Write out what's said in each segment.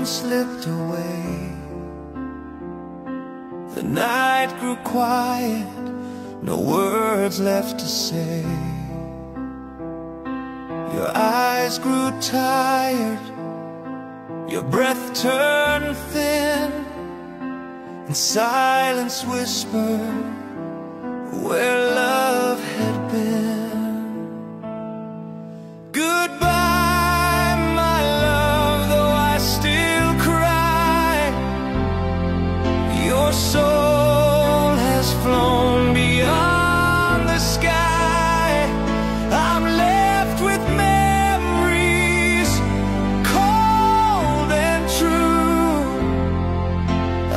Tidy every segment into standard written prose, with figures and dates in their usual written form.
slipped away. The night grew quiet, no words left to say. Your eyes grew tired, your breath turned thin, and silence whispered where love had been. Goodbye, my love, though I still cry. Your soul has flown beyond the sky. I'm left with memories, cold and true.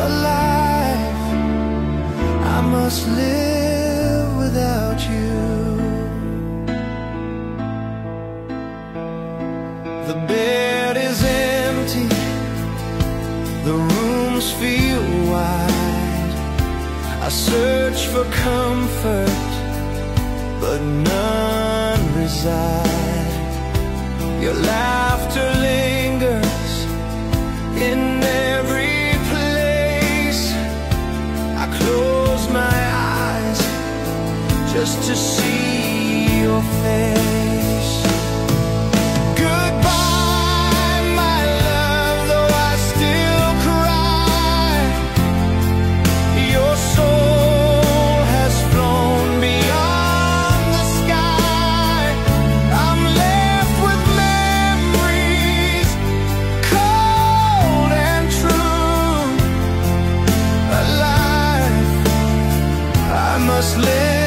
Alive, I must live without you. The bed is empty, the rooms feel wide. I search for comfort, but none reside. Your laughter lingers in every place. I close my eyes just to see your face. Goodbye, my love, though I still cry. Your soul has flown beyond the sky. I'm left with memories, cold and true. Alive, I must live